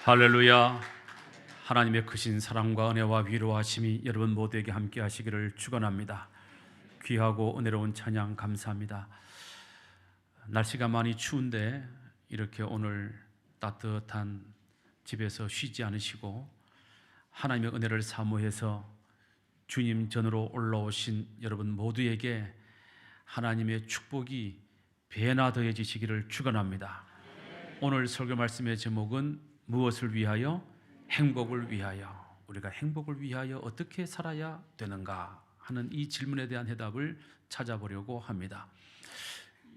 할렐루야. 하나님의 크신 사랑과 은혜와 위로하심이 여러분 모두에게 함께 하시기를 축원합니다. 귀하고 은혜로운 찬양 감사합니다. 날씨가 많이 추운데 이렇게 오늘 따뜻한 집에서 쉬지 않으시고 하나님의 은혜를 사모해서 주님 전으로 올라오신 여러분 모두에게 하나님의 축복이 배나 더해지시기를 축원합니다. 오늘 설교 말씀의 제목은 무엇을 위하여? 행복을 위하여. 우리가 행복을 위하여 어떻게 살아야 되는가 하는 이 질문에 대한 해답을 찾아보려고 합니다.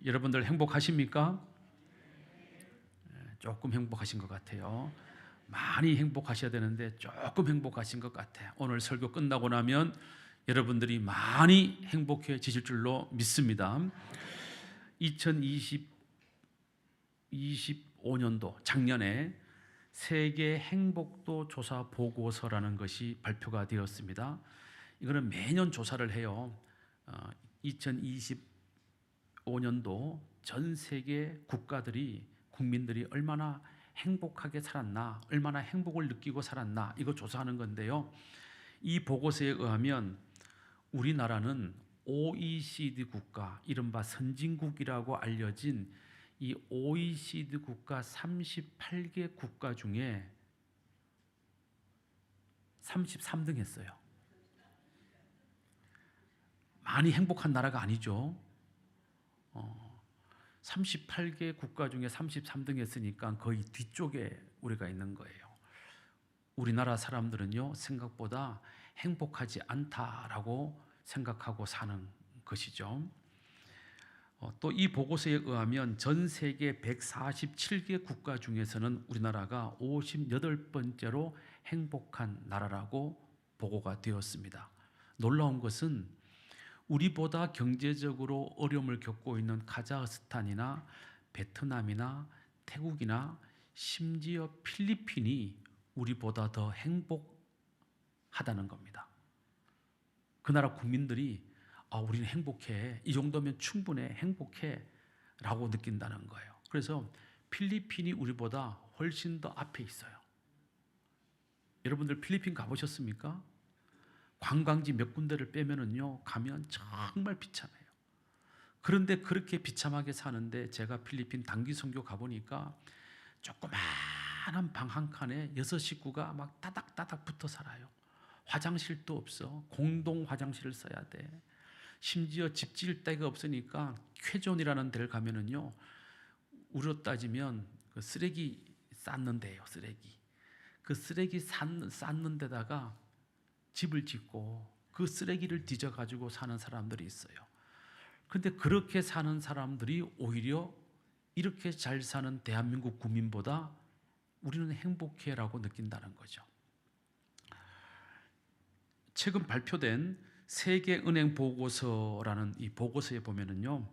여러분들 행복하십니까? 조금 행복하신 것 같아요. 많이 행복하셔야 되는데 조금 행복하신 것 같아요. 오늘 설교 끝나고 나면 여러분들이 많이 행복해지실 줄로 믿습니다. 2025년도 작년에 세계 행복도 조사 보고서라는 것이 발표가 되었습니다. 이거는 매년 조사를 해요. 2025년도 전 세계 국민들이 얼마나 행복하게 살았나, 얼마나 행복을 느끼고 살았나, 이거 조사하는 건데요. 이 보고서에 의하면 우리나라는 OECD 국가, 이른바 선진국이라고 알려진 이 OECD 국가 38개 국가 중에 33등 했어요. 많이 행복한 나라가 아니죠. 38개 국가 중에 33등 했으니까 거의 뒤쪽에 우리가 있는 거예요. 우리나라 사람들은요, 생각보다 행복하지 않다라고 생각하고 사는 것이죠. 또 이 보고서에 의하면 전 세계 147개 국가 중에서는 우리나라가 58번째로 행복한 나라라고 보고가 되었습니다. 놀라운 것은 우리보다 경제적으로 어려움을 겪고 있는 카자흐스탄이나 베트남이나 태국이나 심지어 필리핀이 우리보다 더 행복하다는 겁니다. 그 나라 국민들이 우리는 행복해, 이 정도면 충분해, 행복해 라고 느낀다는 거예요. 그래서 필리핀이 우리보다 훨씬 더 앞에 있어요. 여러분들 필리핀 가보셨습니까? 관광지 몇 군데를 빼면은요, 가면 정말 비참해요. 그런데 그렇게 비참하게 사는데 제가 필리핀 단기 선교 가보니까 조그마한 방 한 칸에 6 식구가 막 따닥따닥 붙어 살아요. 화장실도 없어. 공동 화장실을 써야 돼. 심지어 집 지을 데가 없으니까 쾌존이라는 데를 가면은요, 우리로 따지면 그 쓰레기 쌓는 데예요. 그 쓰레기 쌓는 데다가 집을 짓고 그 쓰레기를 뒤져 가지고 사는 사람들이 있어요. 근데 그렇게 사는 사람들이 오히려 이렇게 잘 사는 대한민국 국민보다 우리는 행복해라고 느낀다는 거죠. 최근 발표된 세계은행 보고서라는 이 보고서에 보면은요,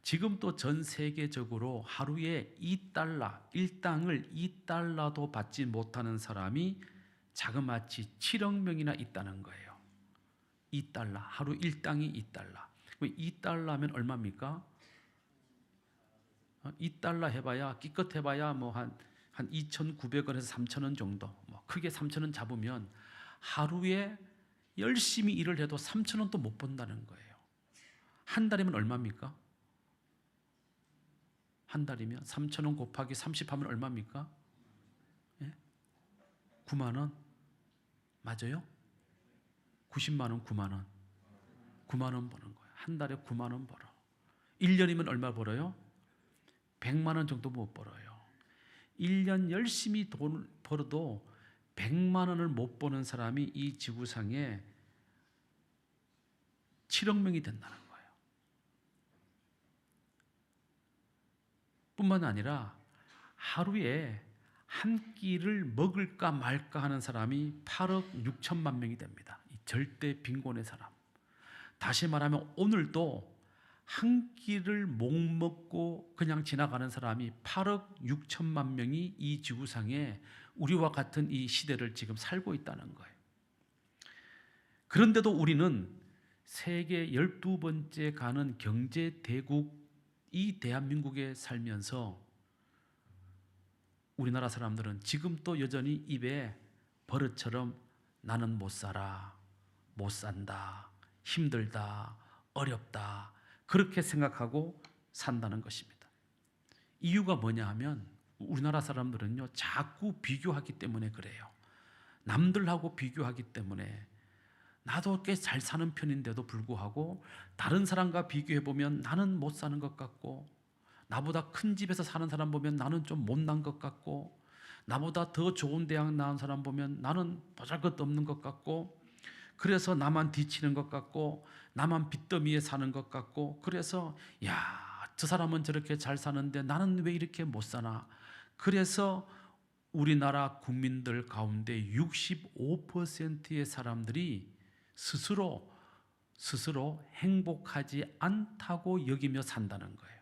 지금도 전 세계적으로 하루에 2달러, 일당을 2달러도 받지 못하는 사람이 자그마치 7억 명이나 있다는 거예요. 2달러, 하루 일당이 2달러. 2달러면 얼마입니까? 2달러 해봐야, 기껏 해봐야 한 2,900원에서 3,000원 정도, 크게 3,000원 잡으면 하루에 열심히 일을 해도 3,000원도 못 번다는 거예요. 한 달이면 얼마입니까? 한 달이면 3,000원 곱하기 30 하면 얼마입니까? 9만 원? 맞아요? 90만 원, 9만 원. 9만 원 버는 거예요. 한 달에 9만 원 벌어. 1년이면 얼마 벌어요? 100만 원 정도 못 벌어요. 1년 열심히 돈 벌어도 100만 원을 못 버는 사람이 이 지구상에 7억 명이 된다는 거예요. 뿐만 아니라 하루에 한 끼를 먹을까 말까 하는 사람이 8억 6천만 명이 됩니다. 이 절대 빈곤의 사람. 다시 말하면 오늘도 한 끼를 못 먹고 그냥 지나가는 사람이 8억 6천만 명이 이 지구상에 우리와 같은 이 시대를 지금 살고 있다는 거예요. 그런데도 우리는 세계 12번째 가는 경제 대국 이 대한민국에 살면서 우리나라 사람들은 지금 또 여전히 입에 버릇처럼 나는 못 살아, 못 산다, 힘들다, 어렵다 그렇게 생각하고 산다는 것입니다. 이유가 뭐냐 하면 우리나라 사람들은요 자꾸 비교하기 때문에 그래요. 남들하고 비교하기 때문에 나도 꽤 잘 사는 편인데도 불구하고 다른 사람과 비교해보면 나는 못 사는 것 같고, 나보다 큰 집에서 사는 사람 보면 나는 좀 못난 것 같고, 나보다 더 좋은 대학 나온 사람 보면 나는 보잘것없는 것 같고, 그래서 나만 뒤치는 것 같고 나만 빚더미에 사는 것 같고, 그래서 야, 저 사람은 저렇게 잘 사는데 나는 왜 이렇게 못 사나. 그래서 우리나라 국민들 가운데 65%의 사람들이 스스로 행복하지 않다고 여기며 산다는 거예요.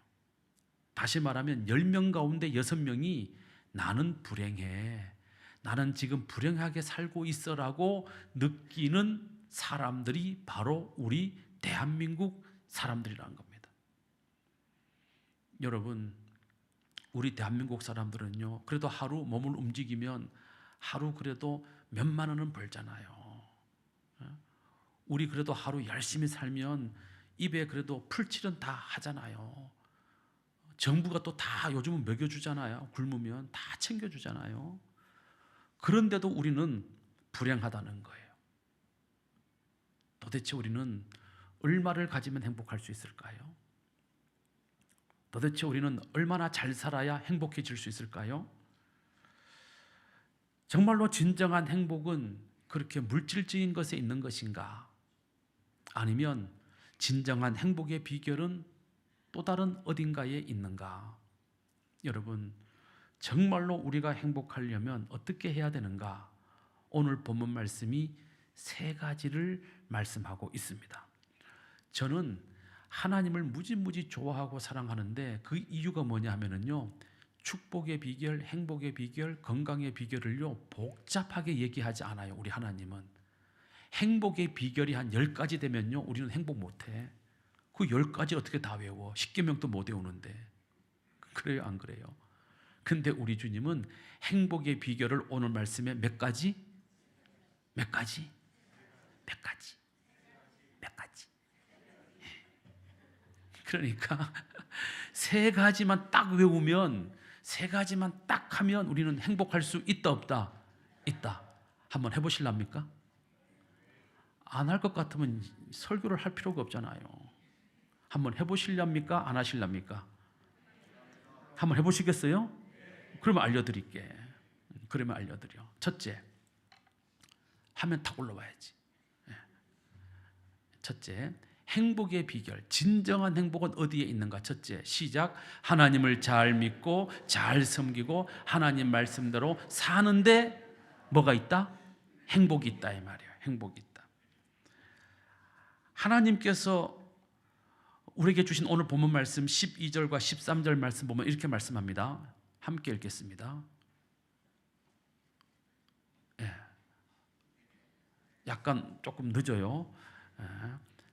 다시 말하면 10명 가운데 6명이 나는 불행해, 나는 지금 불행하게 살고 있어라고 느끼는 사람들이 바로 우리 대한민국 사람들이라는 겁니다. 여러분, 우리 대한민국 사람들은요 그래도 하루 몸을 움직이면 하루 그래도 몇만 원은 벌잖아요. 우리 그래도 하루 열심히 살면 입에 그래도 풀칠은 다 하잖아요. 정부가 또 다 요즘은 먹여주잖아요. 굶으면 다 챙겨주잖아요. 그런데도 우리는 불행하다는 거예요. 도대체 우리는 얼마를 가지면 행복할 수 있을까요? 도대체 우리는 얼마나 잘 살아야 행복해질 수 있을까요? 정말로 진정한 행복은 그렇게 물질적인 것에 있는 것인가? 아니면 진정한 행복의 비결은 또 다른 어딘가에 있는가? 여러분, 정말로 우리가 행복하려면 어떻게 해야 되는가? 오늘 본문 말씀이 3가지를 말씀하고 있습니다. 저는 하나님을 무지무지 좋아하고 사랑하는데 그 이유가 뭐냐 하면은요, 축복의 비결, 행복의 비결, 건강의 비결을요 복잡하게 얘기하지 않아요. 우리 하나님은 행복의 비결이 한 10가지 되면요 우리는 행복 못해. 그 10가지 어떻게 다 외워? 10계명도 못 외우는데. 그래요, 안 그래요? 근데 우리 주님은 행복의 비결을 오늘 말씀에 몇 가지? 몇 가지? 몇 가지? 몇 가지? 그러니까 3가지만 딱 외우면, 3가지만 딱 하면 우리는 행복할 수 있다 없다? 있다. 한번 해보실랍니까? 안 할 것 같으면 설교를 할 필요가 없잖아요. 한번 해보실랍니까? 안 하실랍니까? 한번 해보시겠어요? 그러면 알려드릴게. 그러면 알려드려. 첫째, 하면 탁 올라와야지. 첫째, 행복의 비결, 진정한 행복은 어디에 있는가? 첫째, 시작. 하나님을 잘 믿고 잘 섬기고 하나님 말씀대로 사는데 뭐가 있다? 행복이 있다 이 말이에요. 행복이 있다. 하나님께서 우리에게 주신 오늘 본문 말씀 12절과 13절 말씀 보면 이렇게 말씀합니다. 함께 읽겠습니다. 약간 조금 늦어요.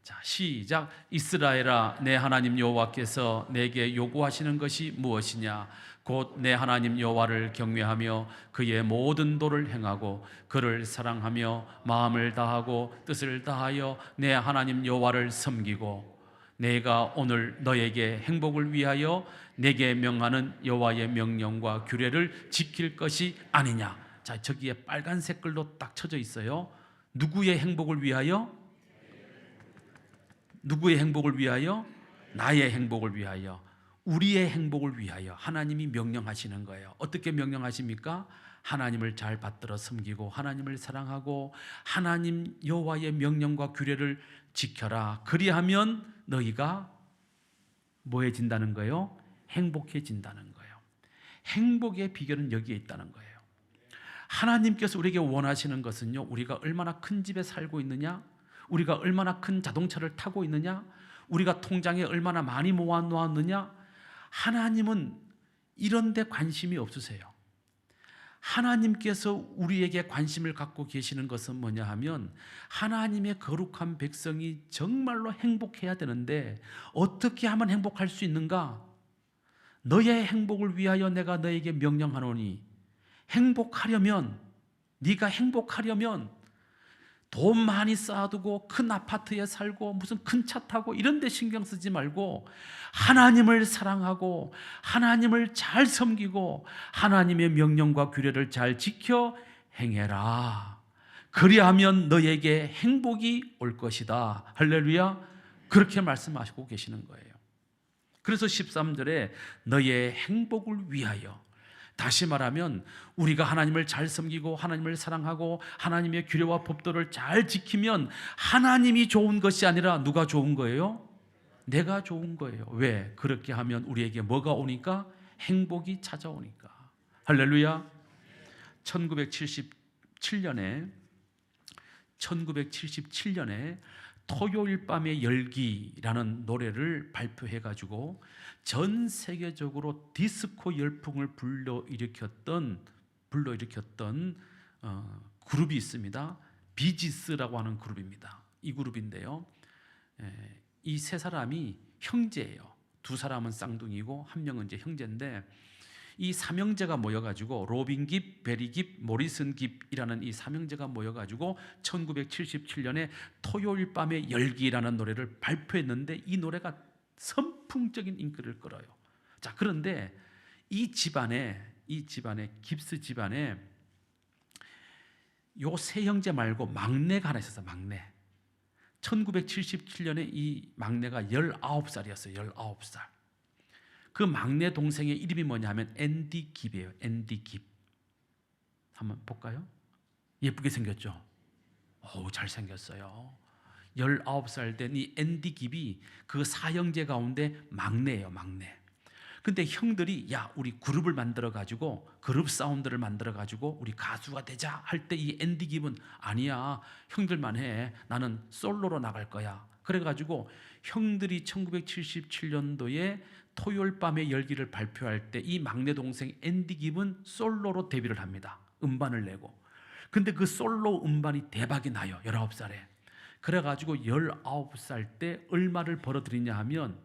자, 시작. 이스라엘아, 내 하나님 여호와께서 내게 요구하시는 것이 무엇이냐? 곧 내 하나님 여호와를 경외하며 그의 모든 도를 행하고 그를 사랑하며 마음을 다하고 뜻을 다하여 내 하나님 여호와를 섬기고 내가 오늘 너에게 행복을 위하여 내게 명하는 여호와의 명령과 규례를 지킬 것이 아니냐. 자, 저기에 빨간 색깔로 딱 쳐져 있어요. 누구의 행복을 위하여? 누구의 행복을 위하여? 나의 행복을 위하여, 우리의 행복을 위하여 하나님이 명령하시는 거예요. 어떻게 명령하십니까? 하나님을 잘 받들어 섬기고 하나님을 사랑하고 하나님 여호와의 명령과 규례를 지켜라. 그리하면 너희가 뭐해진다는 거예요? 행복해진다는 거예요. 행복의 비결은 여기에 있다는 거예요. 하나님께서 우리에게 원하시는 것은요, 우리가 얼마나 큰 집에 살고 있느냐, 우리가 얼마나 큰 자동차를 타고 있느냐, 우리가 통장에 얼마나 많이 모아놓았느냐, 하나님은 이런 데 관심이 없으세요. 하나님께서 우리에게 관심을 갖고 계시는 것은 뭐냐 하면 하나님의 거룩한 백성이 정말로 행복해야 되는데 어떻게 하면 행복할 수 있는가? 너의 행복을 위하여 내가 너에게 명령하노니 행복하려면, 네가 행복하려면 돈 많이 쌓아두고 큰 아파트에 살고 무슨 큰 차 타고 이런 데 신경 쓰지 말고 하나님을 사랑하고 하나님을 잘 섬기고 하나님의 명령과 규례를 잘 지켜 행해라. 그리하면 너에게 행복이 올 것이다. 할렐루야. 그렇게 말씀하시고 계시는 거예요. 그래서 13절에 너의 행복을 위하여, 다시 말하면 우리가 하나님을 잘 섬기고 하나님을 사랑하고 하나님의 규례와 법도를 잘 지키면 하나님이 좋은 것이 아니라 누가 좋은 거예요? 내가 좋은 거예요. 왜? 그렇게 하면 우리에게 뭐가 오니까? 행복이 찾아오니까. 할렐루야. 1977년에 토요일 밤의 열기라는 노래를 발표해가지고 전 세계적으로 디스코 열풍을 불러일으켰던 그룹이 있습니다. 비지스라고 하는 그룹입니다. 이 그룹인데요, 이 세 사람이 형제예요. 두 사람은 쌍둥이고 한 명은 이제 형제인데, 이 삼형제가 모여가지고 로빈 깁, 베리 깁, 모리슨 깁이라는 이 삼형제가 모여가지고 1977년에 토요일 밤의 열기라는 노래를 발표했는데, 이 노래가 선풍적인 인기를 끌어요. 자, 그런데 이 집안에 깁스 집안에 요 세 형제 말고 막내가 하나 있었어요. 막내. 1977년에 이 막내가 19살이었어요. 19살. 그 막내 동생의 이름이 뭐냐 하면 앤디 깁이에요. 앤디 깁. 한번 볼까요? 예쁘게 생겼죠? 잘생겼어요. 19살 된 이 앤디 깁이 그 사형제 가운데 막내예요. 막내. 근데 형들이 야, 우리 그룹을 만들어 가지고 그룹 사운드를 만들어 가지고 우리 가수가 되자 할 때 이 앤디 깁은 아니야, 형들만 해, 나는 솔로로 나갈 거야. 그래 가지고 형들이 1977년도에 토요일 밤의 열기를 발표할 때 이 막내 동생 앤디 깁은 솔로로 데뷔를 합니다. 음반을 내고. 근데 그 솔로 음반이 대박이 나요. 19살에. 그래 가지고 19살 때 얼마를 벌어들이냐 하면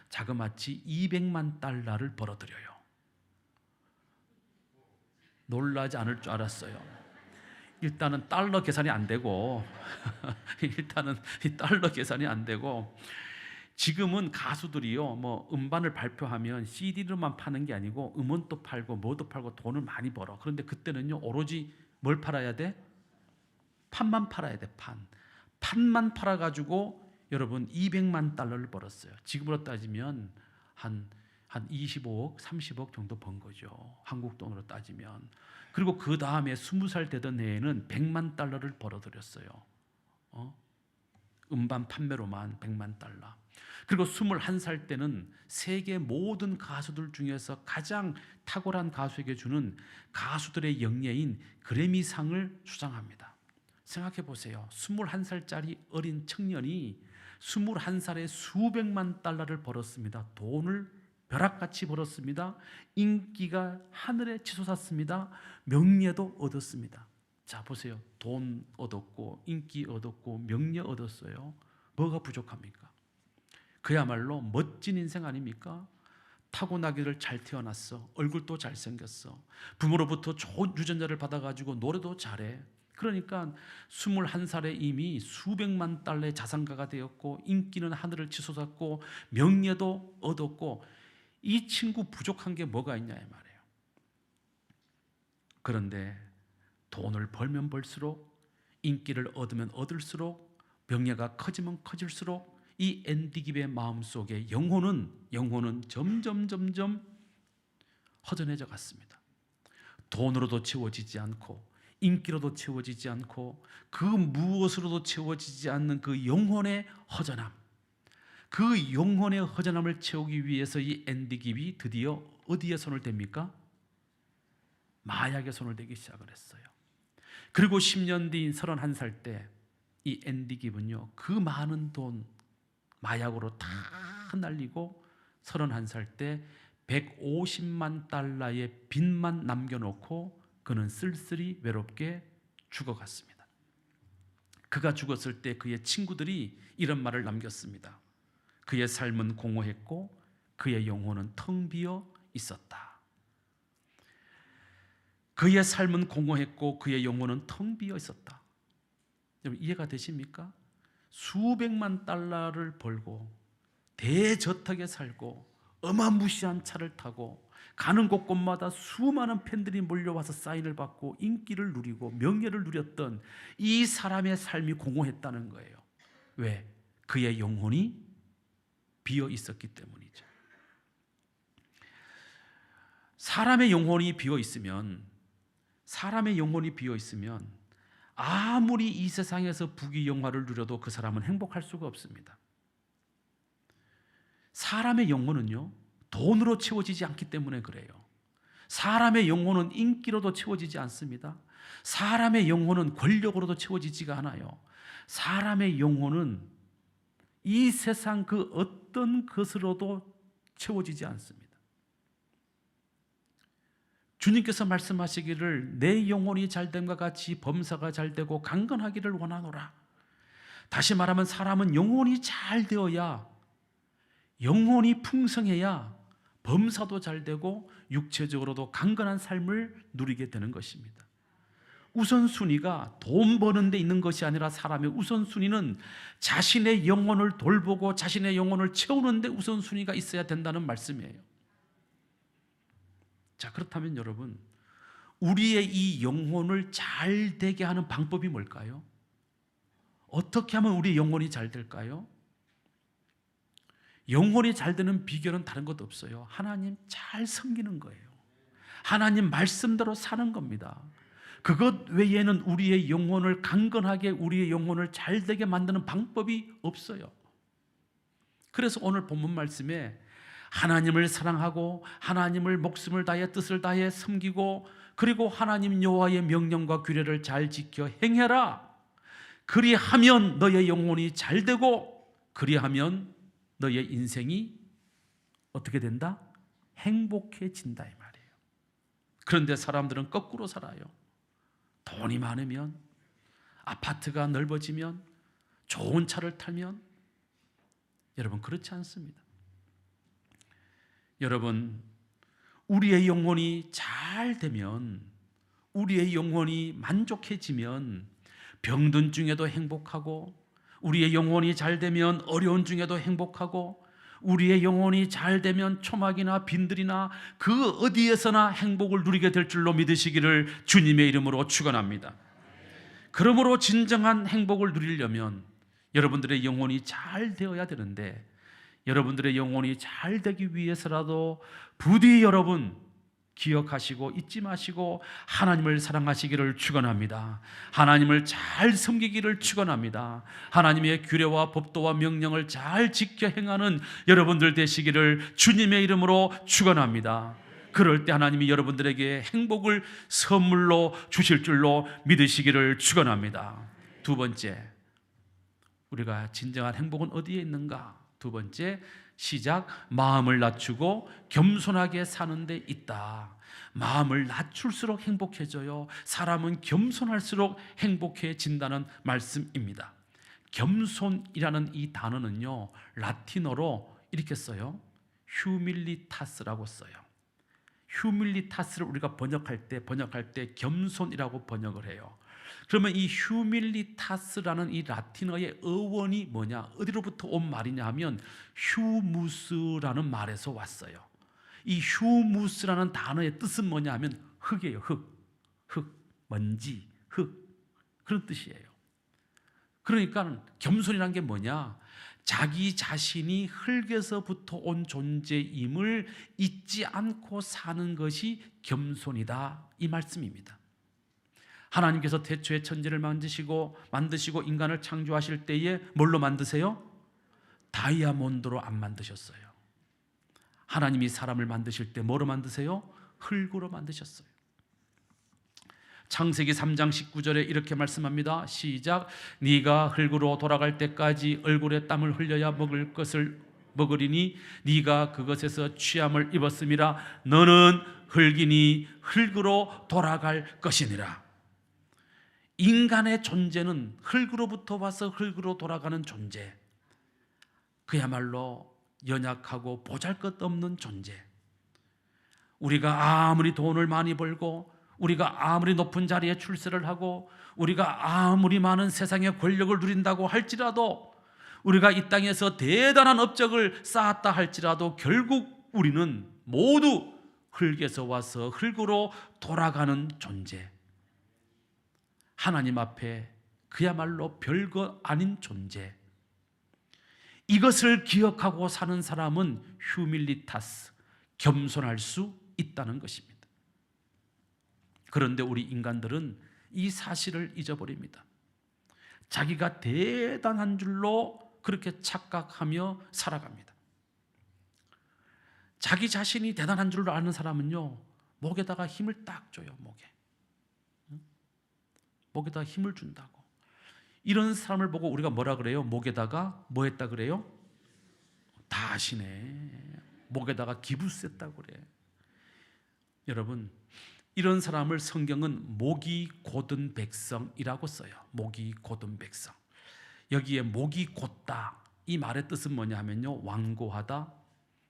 자그마치 $200만 벌어들여요. 놀라지 않을 줄 알았어요. 일단은 달러 계산이 안 되고 일단은 이 달러 계산이 안 되고, 지금은 가수들이요, 뭐 음반을 발표하면 CD로만 파는 게 아니고 음원도 팔고 뭐도 팔고 돈을 많이 벌어. 그런데 그때는요, 오로지 뭘 팔아야 돼? 판만 팔아야 돼. 판만 팔아가지고 여러분 $200만 벌었어요. 지금으로 따지면 한 25억, 30억 정도 번 거죠. 한국 돈으로 따지면. 그리고 그 다음에 20살 되던 해에는 $100만 벌어들였어요. 음반 판매로만 $100만. 그리고 21살 때는 세계 모든 가수들 중에서 가장 탁월한 가수에게 주는 가수들의 영예인 그래미상을 수상합니다. 생각해 보세요. 21살짜리 어린 청년이 21살에 수백만 달러를 벌었습니다. 돈을 벼락같이 벌었습니다. 인기가 하늘에 치솟았습니다. 명예도 얻었습니다. 자, 보세요. 돈 얻었고 인기 얻었고 명예 얻었어요. 뭐가 부족합니까? 그야말로 멋진 인생 아닙니까? 타고나기를 잘 태어났어. 얼굴도 잘생겼어. 부모로부터 좋은 유전자를 받아가지고 노래도 잘해. 그러니까 21살에 이미 수백만 달러의 자산가가 되었고 인기는 하늘을 치솟았고 명예도 얻었고, 이 친구 부족한 게 뭐가 있냐 이 말이에요. 그런데 돈을 벌면 벌수록, 인기를 얻으면 얻을수록, 명예가 커지면 커질수록 이 앤디 깁의 마음속에 영혼은 점점 허전해져 갔습니다. 돈으로도 채워지지 않고 인기로도 채워지지 않고 그 무엇으로도 채워지지 않는 그 영혼의 허전함, 그 영혼의 허전함을 채우기 위해서 이 앤디 깁이 드디어 어디에 손을 댑니까? 마약에 손을 대기 시작을 했어요. 그리고 10년 뒤인 31살 때 이 앤디 깁은요, 그 많은 돈 마약으로 다 날리고 31살 때 $150만 빚만 남겨놓고 그는 쓸쓸히 외롭게 죽어갔습니다. 그가 죽었을 때 그의 친구들이 이런 말을 남겼습니다. 그의 삶은 공허했고 그의 영혼은 텅 비어 있었다. 그의 삶은 공허했고 그의 영혼은 텅 비어 있었다. 여러분 이해가 되십니까? 수백만 달러를 벌고 대저택에 살고 어마무시한 차를 타고 가는 곳곳마다 수많은 팬들이 몰려와서 사인을 받고 인기를 누리고 명예를 누렸던 이 사람의 삶이 공허했다는 거예요. 왜? 그의 영혼이 비어 있었기 때문이죠. 사람의 영혼이 비어 있으면 아무리 이 세상에서 부귀영화를 누려도 그 사람은 행복할 수가 없습니다. 사람의 영혼은요, 돈으로 채워지지 않기 때문에 그래요. 사람의 영혼은 인기로도 채워지지 않습니다. 사람의 영혼은 권력으로도 채워지지가 않아요. 사람의 영혼은 이 세상 그 어떤 것으로도 채워지지 않습니다. 주님께서 말씀하시기를 내 영혼이 잘됨과 같이 범사가 잘되고 강건하기를 원하노라. 다시 말하면 사람은 영혼이 잘 되어야, 영혼이 풍성해야 범사도 잘되고 육체적으로도 강건한 삶을 누리게 되는 것입니다. 우선순위가 돈 버는 데 있는 것이 아니라 사람의 우선순위는 자신의 영혼을 돌보고 자신의 영혼을 채우는 데 우선순위가 있어야 된다는 말씀이에요. 자, 그렇다면 여러분, 우리의 이 영혼을 잘 되게 하는 방법이 뭘까요? 어떻게 하면 우리 영혼이 잘 될까요? 영혼이 잘 되는 비결은 다른 것도 없어요. 하나님 잘 섬기는 거예요. 하나님 말씀대로 사는 겁니다. 그것 외에는 우리의 영혼을 강건하게, 우리의 영혼을 잘 되게 만드는 방법이 없어요. 그래서 오늘 본문 말씀에 하나님을 사랑하고 하나님을 목숨을 다해 뜻을 다해 섬기고 그리고 하나님 여호와의 명령과 규례를 잘 지켜 행해라. 그리하면 너의 영혼이 잘 되고 그리하면 너의 인생이 어떻게 된다? 행복해진다 이 말이에요. 그런데 사람들은 거꾸로 살아요. 돈이 많으면, 아파트가 넓어지면, 좋은 차를 타면, 여러분 그렇지 않습니다. 여러분, 우리의 영혼이 잘 되면, 우리의 영혼이 만족해지면 병든 중에도 행복하고, 우리의 영혼이 잘 되면 어려운 중에도 행복하고, 우리의 영혼이 잘 되면 초막이나 빈들이나 그 어디에서나 행복을 누리게 될 줄로 믿으시기를 주님의 이름으로 축원합니다. 그러므로 진정한 행복을 누리려면 여러분들의 영혼이 잘 되어야 되는데, 여러분들의 영혼이 잘 되기 위해서라도 부디 여러분 기억하시고 잊지 마시고 하나님을 사랑하시기를 축원합니다. 하나님을 잘 섬기기를 축원합니다. 하나님의 규례와 법도와 명령을 잘 지켜 행하는 여러분들 되시기를 주님의 이름으로 축원합니다. 그럴 때 하나님이 여러분들에게 행복을 선물로 주실 줄로 믿으시기를 축원합니다. 두 번째, 우리가 진정한 행복은 어디에 있는가? 두 번째, 시작. 마음을 낮추고 겸손하게 사는 데 있다. 마음을 낮출수록 행복해져요. 사람은 겸손할수록 행복해진다는 말씀입니다. 겸손이라는 이 단어는요, 라틴어로 이렇게 써요. 휴밀리타스라고 써요. 휴밀리타스를 우리가 번역할 때 겸손이라고 번역을 해요. 그러면 이 휴밀리타스라는 이 라틴어의 어원이 뭐냐, 어디로부터 온 말이냐 하면 휴무스라는 말에서 왔어요. 이 휴무스라는 단어의 뜻은 뭐냐 하면 흙이에요. 흙, 먼지, 흙, 그런 뜻이에요. 그러니까 겸손이란 게 뭐냐, 자기 자신이 흙에서부터 온 존재임을 잊지 않고 사는 것이 겸손이다, 이 말씀입니다. 하나님께서 태초에 천지를 만드시고 인간을 창조하실 때에 뭘로 만드세요? 다이아몬드로 안 만드셨어요. 하나님이 사람을 만드실 때 뭐로 만드세요? 흙으로 만드셨어요. 창세기 3장 19절에 이렇게 말씀합니다. 시작. 네가 흙으로 돌아갈 때까지 얼굴에 땀을 흘려야 먹을 것을 먹으리니 네가 그것에서 취함을 입었음이라. 너는 흙이니 흙으로 돌아갈 것이니라. 인간의 존재는 흙으로부터 와서 흙으로 돌아가는 존재, 그야말로 연약하고 보잘것없는 존재. 우리가 아무리 돈을 많이 벌고 우리가 아무리 높은 자리에 출세를 하고 우리가 아무리 많은 세상의 권력을 누린다고 할지라도 우리가 이 땅에서 대단한 업적을 쌓았다 할지라도 결국 우리는 모두 흙에서 와서 흙으로 돌아가는 존재, 하나님 앞에 그야말로 별거 아닌 존재, 이것을 기억하고 사는 사람은 휴밀리타스, 겸손할 수 있다는 것입니다. 그런데 우리 인간들은 이 사실을 잊어버립니다. 자기가 대단한 줄로 그렇게 착각하며 살아갑니다. 자기 자신이 대단한 줄로 아는 사람은요, 목에다가 힘을 딱 줘요. 목에다가 힘을 준다고. 이런 사람을 보고 우리가 뭐라 그래요? 목에다가 뭐 했다 그래요? 다 아시네. 목에다가 기부셌다고 그래. 여러분, 이런 사람을 성경은 목이 곧은 백성이라고 써요. 목이 곧은 백성. 여기에 목이 곧다, 이 말의 뜻은 뭐냐 하면요, 완고하다,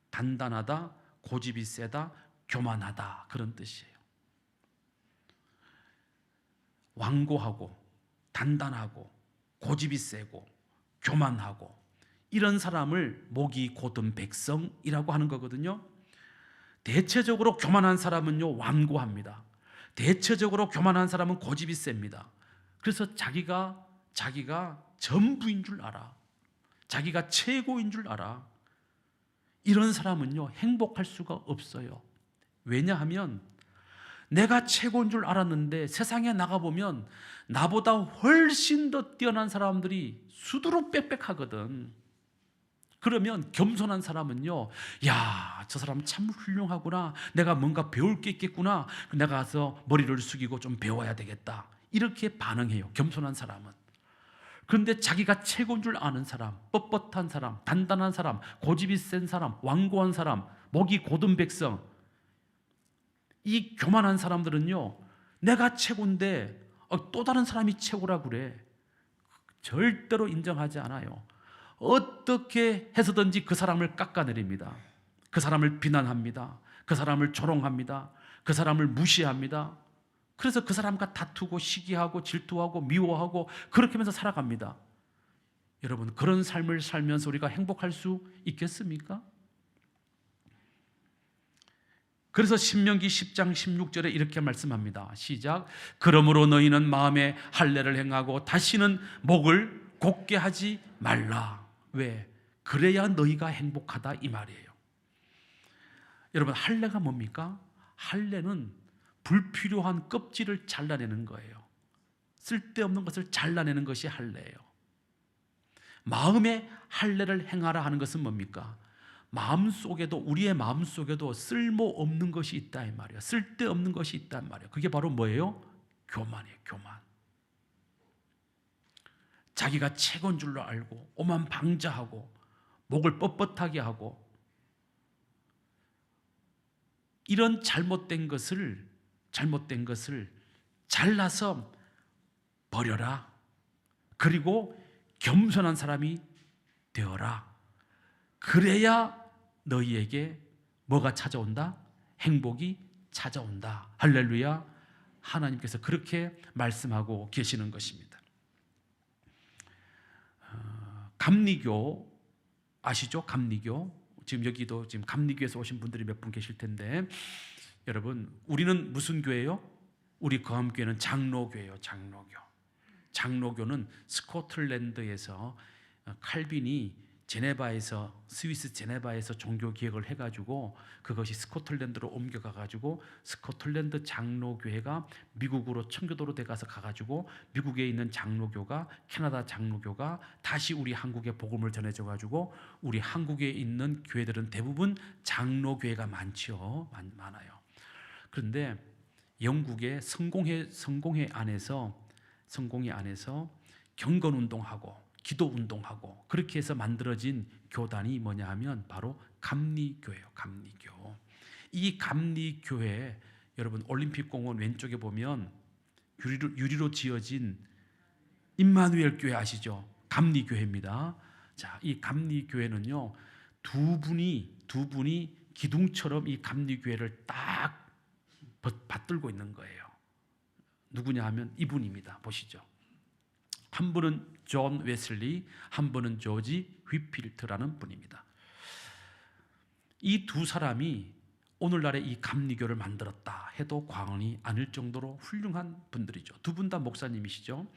단단하다, 고집이 세다, 교만하다, 그런 뜻이에요. 완고하고 단단하고 고집이 세고 교만하고 이런 사람을 목이 곧은 백성이라고 하는 거거든요. 대체적으로 교만한 사람은요, 완고합니다. 대체적으로 교만한 사람은 고집이 셉니다. 그래서 자기가 전부인 줄 알아. 자기가 최고인 줄 알아. 이런 사람은요, 행복할 수가 없어요. 왜냐하면 내가 최고인 줄 알았는데 세상에 나가보면 나보다 훨씬 더 뛰어난 사람들이 수두룩 빽빽하거든. 그러면 겸손한 사람은요, 야, 저 사람 참 훌륭하구나, 내가 뭔가 배울 게 있겠구나, 내가 가서 머리를 숙이고 좀 배워야 되겠다, 이렇게 반응해요, 겸손한 사람은. 그런데 자기가 최고인 줄 아는 사람, 뻣뻣한 사람, 단단한 사람, 고집이 센 사람, 완고한 사람, 목이 곧은 백성, 이 교만한 사람들은요, 내가 최고인데 또 다른 사람이 최고라 그래. 절대로 인정하지 않아요. 어떻게 해서든지 그 사람을 깎아내립니다. 그 사람을 비난합니다. 그 사람을 조롱합니다. 그 사람을 무시합니다. 그래서 그 사람과 다투고 시기하고 질투하고 미워하고 그렇게 하면서 살아갑니다. 여러분, 그런 삶을 살면서 우리가 행복할 수 있겠습니까? 그래서 신명기 10장 16절에 이렇게 말씀합니다. 시작. 그러므로 너희는 마음에 할례를 행하고 다시는 목을 곧게 하지 말라. 왜? 그래야 너희가 행복하다, 이 말이에요. 여러분, 할례가 뭡니까? 할례는 불필요한 껍질을 잘라내는 거예요. 쓸데없는 것을 잘라내는 것이 할례예요. 마음에 할례를 행하라 하는 것은 뭡니까? 마음속에도, 우리의 마음속에도 쓸모없는 것이 있다, 이 말이에요. 쓸데없는 것이 있단 말이에요. 그게 바로 뭐예요? 교만이에요. 교만. 자기가 최고인 줄로 알고 오만방자하고 목을 뻣뻣하게 하고, 이런 잘못된 것을 잘라서 버려라. 그리고 겸손한 사람이 되어라. 그래야 너희에게 뭐가 찾아온다? 행복이 찾아온다. 할렐루야. 하나님께서 그렇게 말씀하고 계시는 것입니다. 감리교 아시죠? 감리교. 지금 여기도 지금 감리교에서 오신 분들이 몇 분 계실 텐데, 여러분, 우리는 무슨 교회예요? 우리 거함교회는 장로교예요. 장로교는 스코틀랜드에서 칼빈이 스위스 제네바에서 종교 기획을 해가지고 그것이 스코틀랜드로 옮겨가가지고 스코틀랜드 장로교회가 미국으로 청교도로 돼가서 가가지고 미국에 있는 장로교가, 캐나다 장로교가 다시 우리 한국에 복음을 전해줘가지고 우리 한국에 있는 교회들은 대부분 장로교회가 많아요. 그런데 영국의 성공회 안에서 경건운동하고 기도운동하고 그렇게 해서 만들어진 교단이 뭐냐 하면 바로 감리교예요. 감리교. 이 감리교회, 여러분, 올림픽공원 왼쪽에 보면 유리로 지어진 임마누엘 교회 아시죠? 감리교회입니다. 자, 이 감리교회는요, 두 분이 기둥처럼 이 감리교회를 딱 받들고 있는 거예요. 누구냐 하면 이분입니다. 보시죠. 한 분은 존 웨슬리, 한 분은 조지 휘필트라는 분입니다. 이 두 사람이 오늘날의 이 감리교를 만들었다 해도 과언이 아닐 정도로 훌륭한 분들이죠. 두 분 다 목사님이시죠.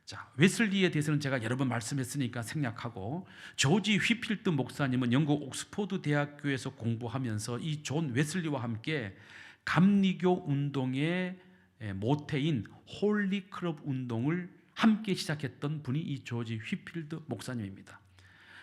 자, 웨슬리에 대해서는 제가 여러 번 말씀했으니까 생략하고, 조지 휘필트 목사님은 영국 옥스퍼드 대학교에서 공부하면서 이 존 웨슬리와 함께 감리교 운동의 모태인 홀리 클럽 운동을 함께 시작했던 분이 이 조지 휘필드 목사님입니다.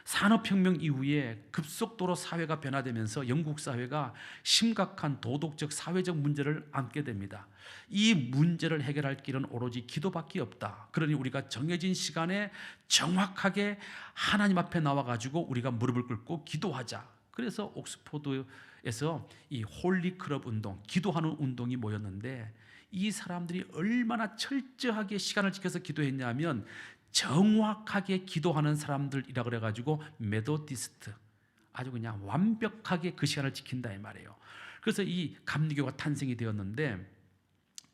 산업혁명 이후에 급속도로 사회가 변화되면서 영국 사회가 심각한 도덕적 사회적 문제를 안게 됩니다. 이 문제를 해결할 길은 오로지 기도밖에 없다. 그러니 우리가 정해진 시간에 정확하게 하나님 앞에 나와가지고 우리가 무릎을 꿇고 기도하자. 그래서 옥스퍼드에서 이 홀리 클럽 운동, 기도하는 운동이 모였는데, 이 사람들이 얼마나 철저하게 시간을 지켜서 기도했냐면 정확하게 기도하는 사람들이라 그래가지고 메도디스트, 아주 그냥 완벽하게 그 시간을 지킨다 이 말이에요. 그래서 이 감리교가 탄생이 되었는데,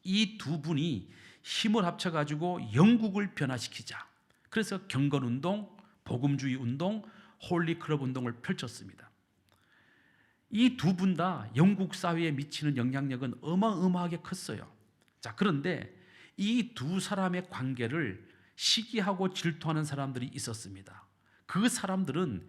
이 두 분이 힘을 합쳐가지고 영국을 변화시키자. 그래서 경건운동, 복음주의 운동, 홀리클럽 운동을 펼쳤습니다. 이 두 분 다 영국 사회에 미치는 영향력은 어마어마하게 컸어요. 자, 그런데 이 두 사람의 관계를 시기하고 질투하는 사람들이 있었습니다. 그 사람들은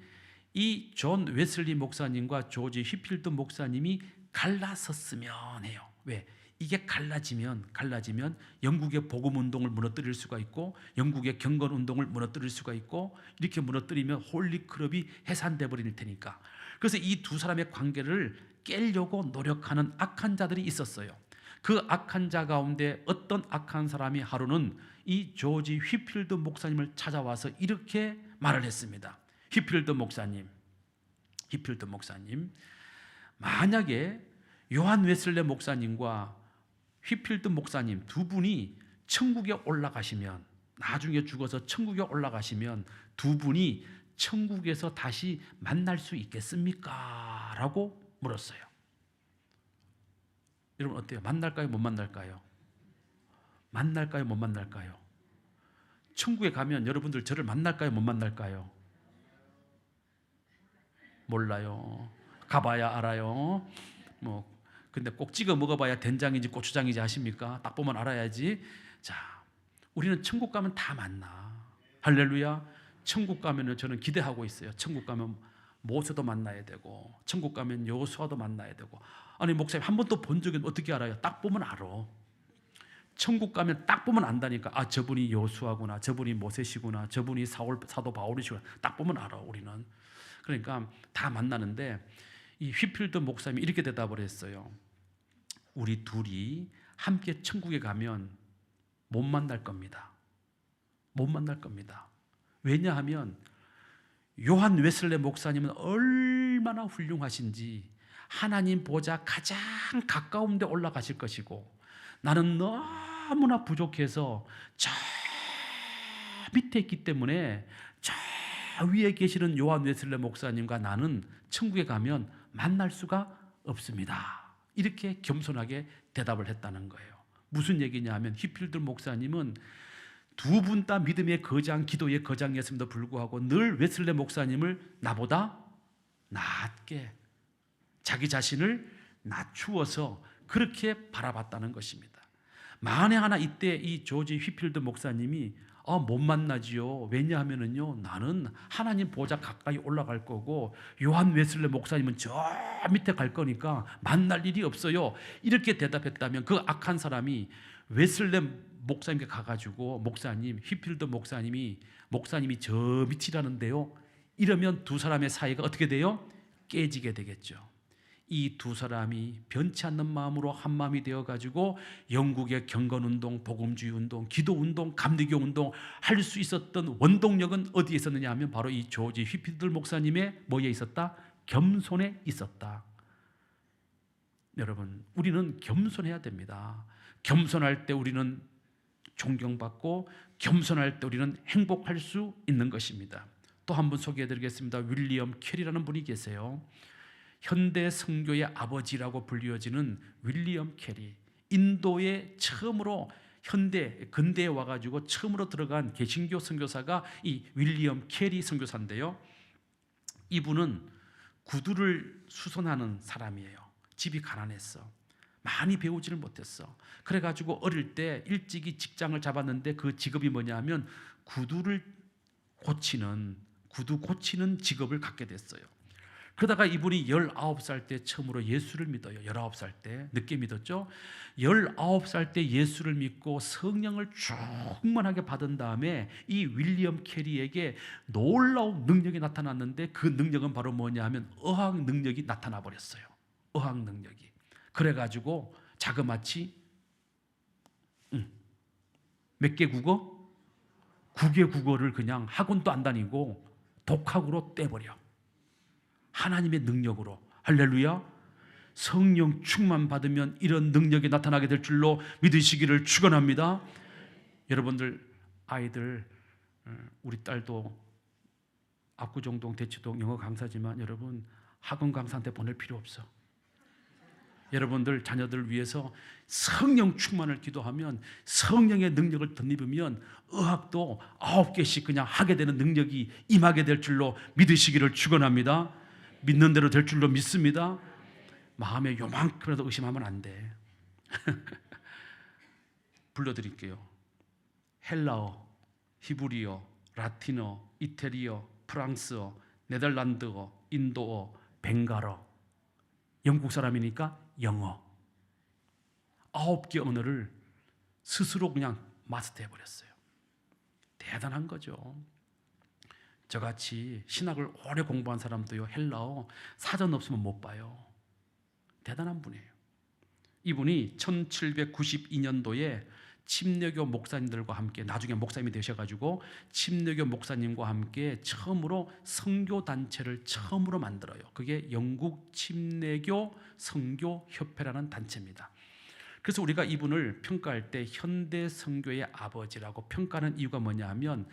이 존 웨슬리 목사님과 조지 휘필드 목사님이 갈라섰으면 해요. 왜? 이게 갈라지면 영국의 복음 운동을 무너뜨릴 수가 있고, 영국의 경건 운동을 무너뜨릴 수가 있고, 이렇게 무너뜨리면 홀리 클럽이 해산돼 버릴 테니까. 그래서 이 두 사람의 관계를 깨려고 노력하는 악한 자들이 있었어요. 그 악한 자 가운데 어떤 악한 사람이 하루는 이 조지 휘필드 목사님을 찾아와서 이렇게 말을 했습니다. 휘필드 목사님, 만약에 요한 웨슬레 목사님과 휘필드 목사님 두 분이 천국에 올라가시면, 나중에 죽어서 천국에 올라가시면 두 분이 천국에서 다시 만날 수 있겠습니까? 라고 물었어요. 여러분 어때요? 만날까요? 못 만날까요? 만날까요? 못 만날까요? 천국에 가면 여러분들 저를 만날까요? 못 만날까요? 몰라요. 가봐야 알아요. 근데 꼭 찍어 먹어봐야 된장인지 고추장인지 아십니까? 딱 보면 알아야지. 자, 우리는 천국 가면 다 만나. 할렐루야. 천국 가면은 저는 기대하고 있어요. 천국 가면 모세도 만나야 되고, 천국 가면 여호수아도 만나야 되고. 아니 목사님 한 번도 본 적은 어떻게 알아요? 딱 보면 알아. 천국 가면 딱 보면 안다니까. 아, 저분이 여호수아구나, 저분이 모세시구나, 저분이 사도 바울이시구나. 딱 보면 알아 우리는. 그러니까 다 만나는데, 이 휘필드 목사님이 이렇게 대답을 했어요. 우리 둘이 함께 천국에 가면 못 만날 겁니다. 못 만날 겁니다. 왜냐하면 요한 웨슬레 목사님은 얼마나 훌륭하신지 하나님 보좌 가장 가까운 데 올라가실 것이고, 나는 너무나 부족해서 저 밑에 있기 때문에 저 위에 계시는 요한 웨슬레 목사님과 나는 천국에 가면 만날 수가 없습니다. 이렇게 겸손하게 대답을 했다는 거예요. 무슨 얘기냐 하면, 휘필드 목사님은 두 분 다 믿음의 거장, 기도의 거장이었음에도 불구하고 늘 웨슬레 목사님을 나보다 낮게, 자기 자신을 낮추어서 그렇게 바라봤다는 것입니다. 만에 하나 이때 이 조지 휘필드 목사님이 못 만나지요. 왜냐하면은요, 나는 하나님 보좌 가까이 올라갈 거고 요한 웨슬레 목사님은 저 밑에 갈 거니까 만날 일이 없어요. 이렇게 대답했다면 그 악한 사람이 웨슬레 목사님께 가가지고, 목사님, 휘필드 목사님이 저 밑이라는데요, 이러면 두 사람의 사이가 어떻게 돼요? 깨지게 되겠죠. 이 두 사람이 변치 않는 마음으로 한 마음이 되어가지고 영국의 경건운동, 복음주의 운동, 기도운동, 감리교 운동 할 수 있었던 원동력은 어디에 있었느냐 하면 바로 이 조지 휘필드 목사님의 뭐에 있었다? 겸손에 있었다. 여러분, 우리는 겸손해야 됩니다. 겸손할 때 우리는 존경받고, 겸손할 때 우리는 행복할 수 있는 것입니다. 또 한 분 소개해드리겠습니다. 윌리엄 캐리라는 분이 계세요. 현대 선교의 아버지라고 불리워지는 윌리엄 캐리. 인도에 처음으로 근대에 와가지고 처음으로 들어간 개신교 선교사가 이 윌리엄 캐리 선교사인데요. 이분은 구두를 수선하는 사람이에요. 집이 가난했어. 많이 배우지를 못했어. 그래가지고 어릴 때 일찍이 직장을 잡았는데 그 직업이 뭐냐면 구두 고치는 직업을 갖게 됐어요. 그러다가 이분이 19살 때 처음으로 예수를 믿어요. 19살 때 늦게 믿었죠. 19살 때 예수를 믿고 성령을 충만하게 받은 다음에 이 윌리엄 캐리에게 놀라운 능력이 나타났는데 그 능력은 바로 뭐냐면 어학 능력이 나타나 버렸어요. 어학 능력이. 그래가지고 자그마치 몇 개 국어? 9개 국어를 그냥 학원도 안 다니고 독학으로 떼버려. 하나님의 능력으로. 할렐루야. 성령 충만 받으면 이런 능력이 나타나게 될 줄로 믿으시기를 축원합니다. 여러분들 아이들, 우리 딸도 압구정동 대치동 영어 강사지만 여러분 학원 강사한테 보낼 필요 없어. 여러분들 자녀들을 위해서 성령 충만을 기도하면 성령의 능력을 덧입으면 의학도 9개씩 그냥 하게 되는 능력이 임하게 될 줄로 믿으시기를 축원합니다. 믿는 대로 될 줄로 믿습니다. 마음에 요만큼이라도 의심하면 안 돼. 불러드릴게요. 헬라어, 히브리어, 라틴어, 이태리어, 프랑스어, 네덜란드어, 인도어, 벵갈어. 영국 사람이니까 영어. 9개 언어를 스스로 그냥 마스터해버렸어요. 대단한 거죠. 저같이 신학을 오래 공부한 사람도요, 헬라어 사전 없으면 못 봐요. 대단한 분이에요. 이분이 1792년도에 침례교 목사님들과 함께, 나중에 목사님이 되셔가지고 침례교 목사님과 함께 처음으로 선교단체를 처음으로 만들어요. 그게 영국 침례교 선교협회라는 단체입니다. 그래서 우리가 이분을 평가할 때 현대 선교의 아버지라고 평가하는 이유가 뭐냐 하면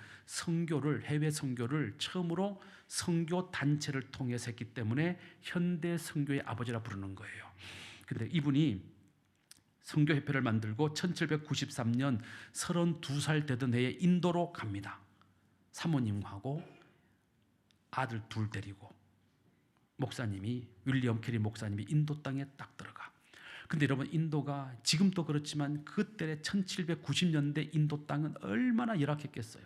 해외 선교를 처음으로 선교 단체를 통해서 했기 때문에 현대 선교의 아버지라 부르는 거예요. 근데 이분이 선교협회를 만들고 1793년 32살 되던 해에 인도로 갑니다. 사모님하고 아들 둘 데리고 목사님이 윌리엄 캐리 목사님이 인도 땅에 딱 들어가. 근데 여러분 인도가 지금도 그렇지만 그때 1790년대 인도 땅은 얼마나 열악했겠어요.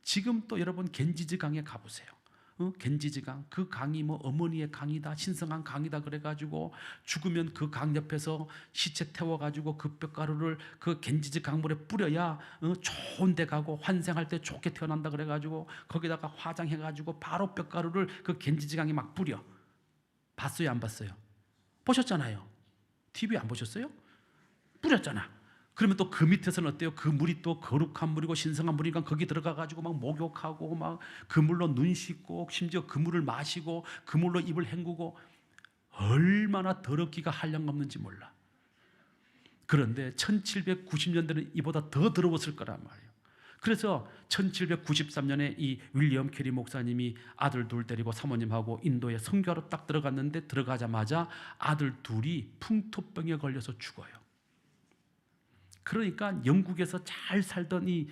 지금 또 여러분 겐지즈 강에 가보세요. 겐지즈 강, 그 강이 뭐 어머니의 강이다, 신성한 강이다 그래가지고 죽으면 그 강 옆에서 시체 태워가지고 그 뼈가루를 그 겐지즈 강물에 뿌려야 좋은 데 가고 환생할 때 좋게 태어난다 그래가지고 거기다가 화장해가지고 바로 뼈가루를 그 겐지즈 강에 막 뿌려. 봤어요, 안 봤어요? 보셨잖아요. TV 안 보셨어요? 뿌렸잖아. 그러면 또 그 밑에서는 어때요? 그 물이 또 거룩한 물이고 신성한 물이니까 거기 들어가가지고 막 목욕하고 막 그 물로 눈 씻고 심지어 그 물을 마시고 그 물로 입을 헹구고 얼마나 더럽기가 한량없는지 몰라. 그런데 1790년대는 이보다 더 더러웠을 거란 말이에요. 그래서 1793년에 이 윌리엄 캐리 목사님이 아들 둘 데리고 사모님하고 인도에 선교하러 딱 들어갔는데 들어가자마자 아들 둘이 풍토병에 걸려서 죽어요. 그러니까 영국에서 잘 살던 이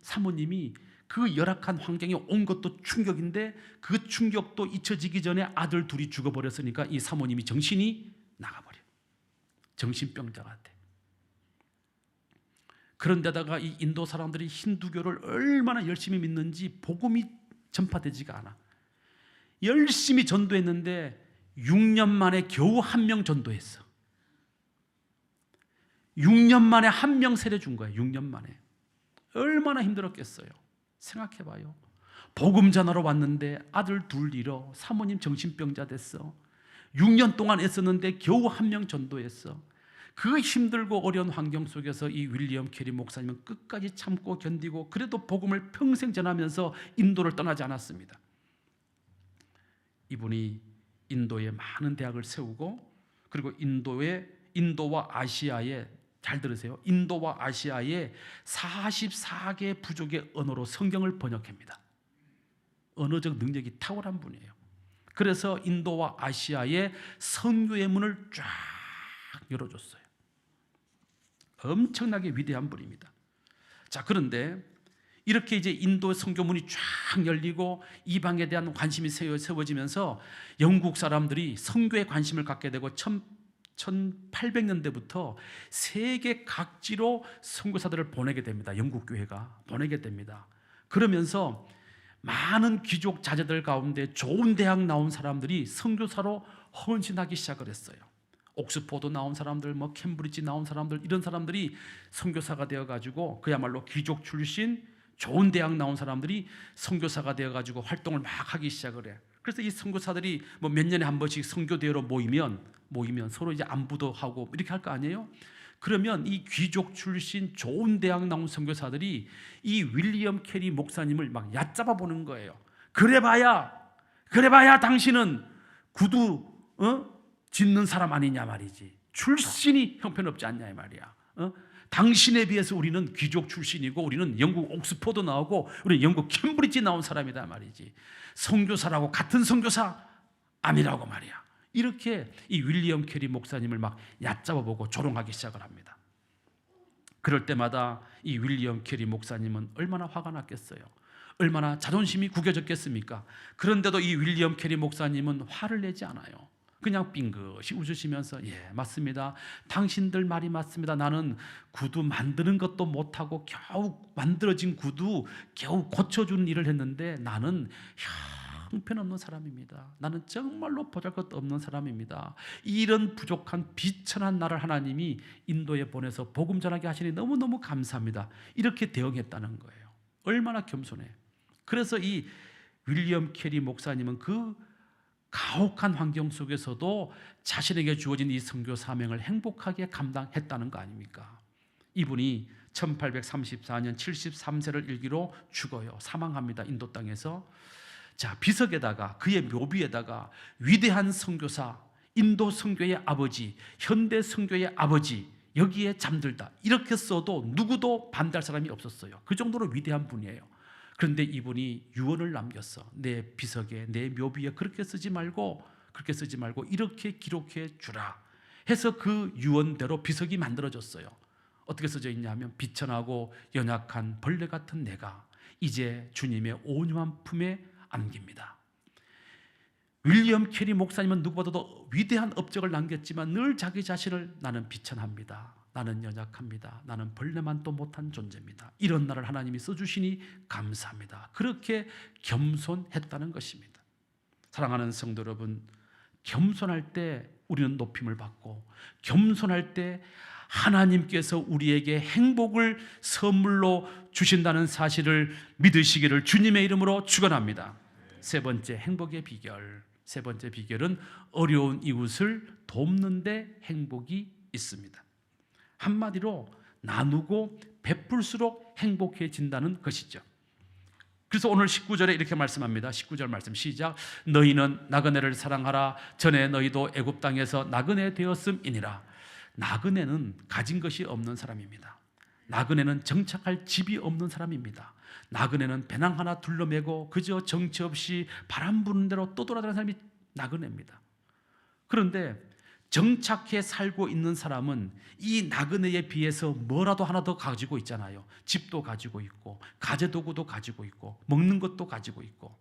사모님이 그 열악한 환경에 온 것도 충격인데 그 충격도 잊혀지기 전에 아들 둘이 죽어버렸으니까 이 사모님이 정신이 나가버려. 정신병자가 돼. 그런데다가 이 인도 사람들이 힌두교를 얼마나 열심히 믿는지 복음이 전파되지가 않아. 열심히 전도했는데 6년 만에 겨우 1명 전도했어. 6년 만에 1명 세례 준 거예요. 6년 만에. 얼마나 힘들었겠어요. 생각해봐요. 복음 전하러 왔는데 아들 둘 잃어. 사모님 정신병자 됐어. 6년 동안 애썼는데 겨우 1명 전도했어. 그 힘들고 어려운 환경 속에서 이 윌리엄 캐리 목사님은 끝까지 참고 견디고 그래도 복음을 평생 전하면서 인도를 떠나지 않았습니다. 이분이 인도에 많은 대학을 세우고 그리고 인도와 아시아에, 잘 들으세요, 인도와 아시아에 44개 부족의 언어로 성경을 번역합니다. 언어적 능력이 탁월한 분이에요. 그래서 인도와 아시아에 선교의 문을 쫙 열어줬어요. 엄청나게 위대한 분입니다. 자, 그런데 이렇게 이제 인도 선교문이 쫙 열리고 이방에 대한 관심이 세워지면서 영국 사람들이 선교에 관심을 갖게 되고 1800년대부터 세계 각지로 선교사들을 보내게 됩니다. 영국 교회가 보내게 됩니다. 그러면서 많은 귀족 자제들 가운데 좋은 대학 나온 사람들이 선교사로 헌신하기 시작을 했어요. 옥스포드 나온 사람들, 캠브리지 나온 사람들, 이런 사람들이 선교사가 되어가지고 그야말로 귀족 출신 좋은 대학 나온 사람들이 선교사가 되어가지고 활동을 막 하기 시작을 해. 그래서 이 선교사들이 몇 년에 한 번씩 선교대회로 모이면 서로 이제 안부도 하고 이렇게 할 거 아니에요? 그러면 이 귀족 출신 좋은 대학 나온 선교사들이 이 윌리엄 캐리 목사님을 막 얕잡아 보는 거예요. 그래봐야 당신은 구두 짓는 사람 아니냐 말이지. 출신이 형편없지 않냐 이 말이야. 당신에 비해서 우리는 귀족 출신이고 우리는 영국 옥스포드 나오고 우리는 영국 캠브리지 나온 사람이다 말이지. 선교사라고 같은 선교사 아니라고 말이야. 이렇게 이 윌리엄 캐리 목사님을 막 얕잡아보고 조롱하기 시작을 합니다. 그럴 때마다 이 윌리엄 캐리 목사님은 얼마나 화가 났겠어요. 얼마나 자존심이 구겨졌겠습니까? 그런데도 이 윌리엄 캐리 목사님은 화를 내지 않아요. 그냥 빙긋이 웃으시면서 예, 맞습니다. 당신들 말이 맞습니다. 나는 구두 만드는 것도 못하고 겨우 만들어진 구두 겨우 고쳐주는 일을 했는데 나는 형편없는 사람입니다. 나는 정말로 보잘것없는 사람입니다. 이런 부족한 비천한 나를 하나님이 인도에 보내서 복음 전하게 하시니 너무너무 감사합니다. 이렇게 대응했다는 거예요. 얼마나 겸손해. 그래서 이 윌리엄 캐리 목사님은 그 가혹한 환경 속에서도 자신에게 주어진 이 선교 사명을 행복하게 감당했다는 거 아닙니까? 이분이 1834년 73세를 일기로 죽어요. 사망합니다. 인도 땅에서. 자, 비석에다가 그의 묘비에다가 위대한 선교사, 인도 선교의 아버지, 현대 선교의 아버지, 여기에 잠들다 이렇게 써도 누구도 반대할 사람이 없었어요. 그 정도로 위대한 분이에요. 그런데 이분이 유언을 남겼어. 내 비석에, 내 묘비에 그렇게 쓰지 말고 이렇게 기록해 주라 해서 그 유언대로 비석이 만들어졌어요. 어떻게 써져 있냐면 비천하고 연약한 벌레 같은 내가 이제 주님의 온유한 품에 안깁니다. 윌리엄 캐리 목사님은 누구보다도 위대한 업적을 남겼지만 늘 자기 자신을 나는 비천합니다. 나는 연약합니다. 나는 벌레만도 못한 존재입니다. 이런 나를 하나님이 써주시니 감사합니다. 그렇게 겸손했다는 것입니다. 사랑하는 성도 여러분, 겸손할 때 우리는 높임을 받고 겸손할 때 하나님께서 우리에게 행복을 선물로 주신다는 사실을 믿으시기를 주님의 이름으로 축원합니다. 세 번째 행복의 비결. 세 번째 비결은 어려운 이웃을 돕는 데 행복이 있습니다. 한마디로 나누고 베풀수록 행복해진다는 것이죠. 그래서 오늘 19절에 이렇게 말씀합니다. 19절 말씀 시작. 너희는 나그네를 사랑하라. 전에 너희도 애굽 땅에서 나그네 되었음이니라. 나그네는 가진 것이 없는 사람입니다. 나그네는 정착할 집이 없는 사람입니다. 나그네는 배낭 하나 둘러매고 그저 정처 없이 바람 부는 대로 떠돌아다니는 사람이 나그네입니다. 그런데 정착해 살고 있는 사람은 이 나그네에 비해서 뭐라도 하나 더 가지고 있잖아요. 집도 가지고 있고 가재도구도 가지고 있고 먹는 것도 가지고 있고.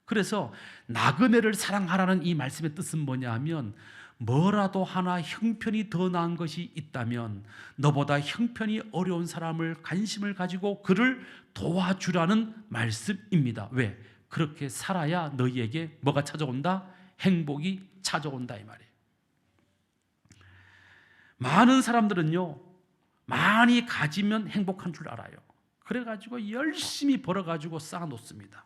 그래서 나그네를 사랑하라는 이 말씀의 뜻은 뭐냐 하면 뭐라도 하나 형편이 더 나은 것이 있다면 너보다 형편이 어려운 사람을 관심을 가지고 그를 도와주라는 말씀입니다. 왜? 그렇게 살아야 너희에게 뭐가 찾아온다? 행복이 찾아온다 이 말이에요. 많은 사람들은요, 많이 가지면 행복한 줄 알아요. 그래가지고 열심히 벌어가지고 쌓아놓습니다.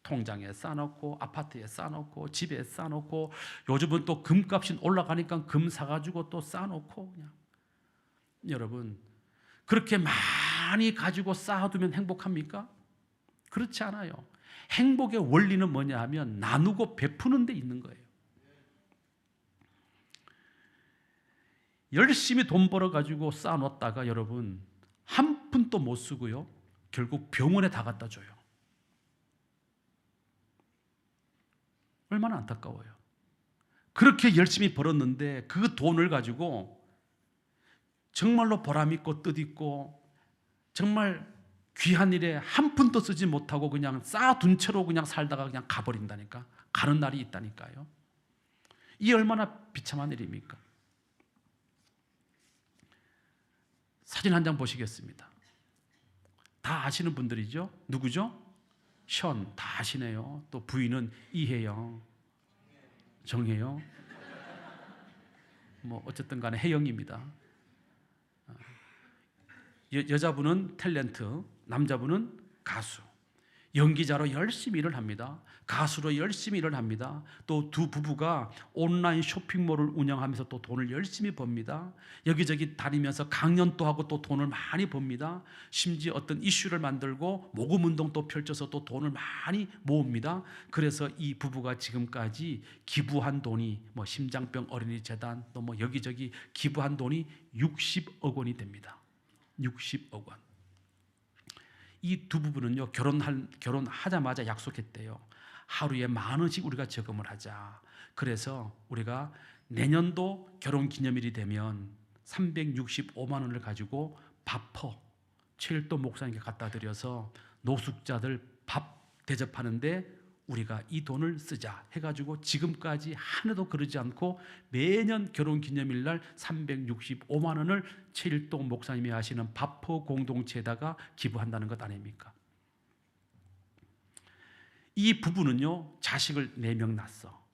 통장에 쌓아놓고 아파트에 쌓아놓고 집에 쌓아놓고 요즘은 또 금값이 올라가니까 금 사가지고 또 쌓아놓고 그냥. 여러분, 그렇게 많이 가지고 쌓아두면 행복합니까? 그렇지 않아요. 행복의 원리는 뭐냐 하면 나누고 베푸는 데 있는 거예요. 열심히 돈 벌어가지고 쌓아놓았다가 여러분 한 푼도 못 쓰고요, 결국 병원에 다 갖다 줘요. 얼마나 안타까워요. 그렇게 열심히 벌었는데 그 돈을 가지고 정말로 보람 있고 뜻 있고 정말 귀한 일에 한 푼도 쓰지 못하고 그냥 쌓아둔 채로 그냥 살다가 그냥 가버린다니까. 가는 날이 있다니까요. 이 얼마나 비참한 일입니까? 사진 한 장 보시겠습니다. 다 아시는 분들이죠? 누구죠? 션, 다 아시네요. 또 부인은 이혜영, 정혜영, 뭐 어쨌든 간에 혜영입니다. 여자분은 탤런트, 남자분은 가수. 연기자로 열심히 일을 합니다. 가수로 열심히 일을 합니다. 또 두 부부가 온라인 쇼핑몰을 운영하면서 또 돈을 열심히 법니다. 여기저기 다니면서 강연도 하고 또 돈을 많이 법니다. 심지어 어떤 이슈를 만들고 모금운동 또 펼쳐서 또 돈을 많이 모읍니다. 그래서 이 부부가 지금까지 기부한 돈이 뭐 심장병 어린이 재단 또 뭐 여기저기 기부한 돈이 60억 원이 됩니다. 60억 원. 이 두 부부는요, 결혼하자마자 약속했대요. 하루에 10,000원씩 우리가 저금을 하자. 그래서 우리가 내년도 결혼 기념일이 되면 365만 원을 가지고 밥퍼 최일도 목사님께 갖다 드려서 노숙자들 밥 대접하는데 우리가 이 돈을 쓰자 해가지고 지금까지 한 해도 그러지 않고 매년 결혼기념일 날 365만 원을 최일동 목사님이 하시는 밥포 공동체에다가 기부한다는 것 아닙니까? 이 부부는요, 자식을 4명 낳았어.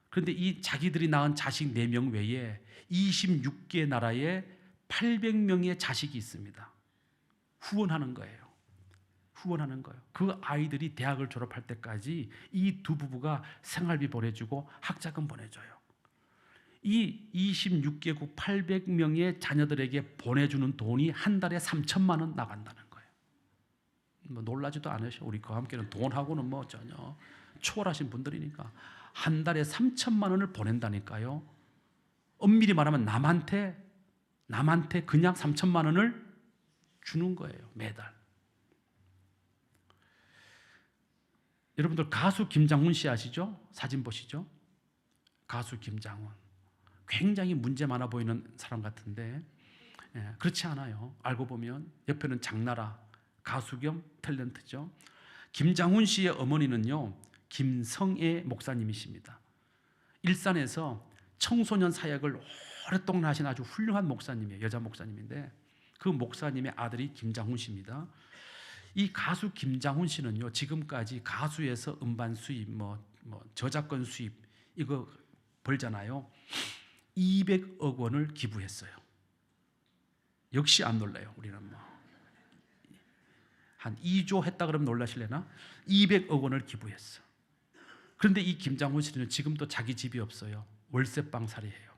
그런데 이 자기들이 낳은 자식 4명 외에 26개 나라에 800명의 자식이 있습니다. 후원하는 거예요. 후원하는 거예요. 그 아이들이 대학을 졸업할 때까지 이 두 부부가 생활비 보내주고 학자금 보내줘요. 이 26개국 800명의 자녀들에게 보내주는 돈이 한 달에 3천만 원 나간다는 거예요. 뭐 놀라지도 않으셔. 우리 그와 함께는 돈하고는 뭐 전혀 초월하신 분들이니까 한 달에 3천만 원을 보낸다니까요. 엄밀히 말하면 남한테 그냥 3천만 원을 주는 거예요. 매달. 여러분들 가수 김장훈 씨 아시죠? 사진 보시죠. 가수 김장훈. 굉장히 문제 많아 보이는 사람 같은데 그렇지 않아요. 알고 보면 옆에는 장나라 가수 겸 탤런트죠. 김장훈 씨의 어머니는요, 김성애 목사님이십니다. 일산에서 청소년 사역을 오랫동안 하신 아주 훌륭한 목사님이에요. 여자 목사님인데 그 목사님의 아들이 김장훈 씨입니다. 이 가수 김장훈 씨는요, 지금까지 가수에서 음반 수입, 뭐 저작권 수입 이거 벌잖아요. 200억 원을 기부했어요. 역시 안 놀라요. 우리는 뭐 한 2조 했다 그러면 놀라실래나? 200억 원을 기부했어. 그런데 이 김장훈 씨는 지금도 자기 집이 없어요. 월세방 살이해요.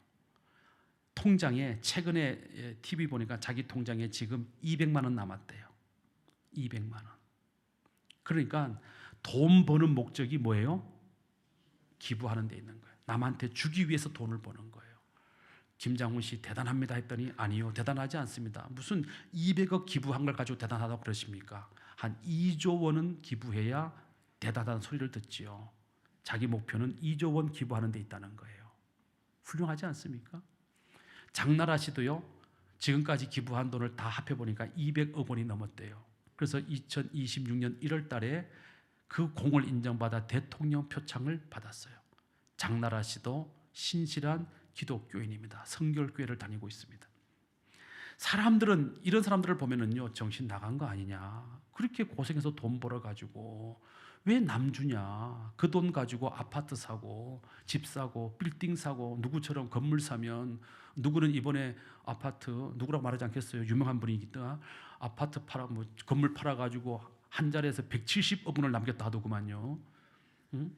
통장에 최근에 TV 보니까 자기 통장에 지금 200만 원 남았대요. 200만 원. 그러니까 돈 버는 목적이 뭐예요? 기부하는 데 있는 거예요. 남한테 주기 위해서 돈을 버는 거예요. 김장훈 씨 대단합니다 했더니 아니요, 대단하지 않습니다. 무슨 200억 기부한 걸 가지고 대단하다고 그러십니까? 한 2조 원은 기부해야 대단하다는 소리를 듣지요. 자기 목표는 2조 원 기부하는 데 있다는 거예요. 훌륭하지 않습니까? 장나라 씨도요, 지금까지 기부한 돈을 다 합해보니까 200억 원이 넘었대요. 그래서 2026년 1월 달에 그 공을 인정받아 대통령 표창을 받았어요. 장나라 씨도 신실한 기독교인입니다. 성결교회를 다니고 있습니다. 사람들은 이런 사람들을 보면은요, 정신 나간 거 아니냐. 그렇게 고생해서 돈 벌어가지고 왜 남주냐. 그 돈 가지고 아파트 사고 집 사고 빌딩 사고 누구처럼 건물 사면 누구는 이번에 아파트 누구라고 말하지 않겠어요. 유명한 분이기다. 아파트 뭐 건물 팔아가지고 한 자리에서 170억 원을 남겼다 하더구만요. 응?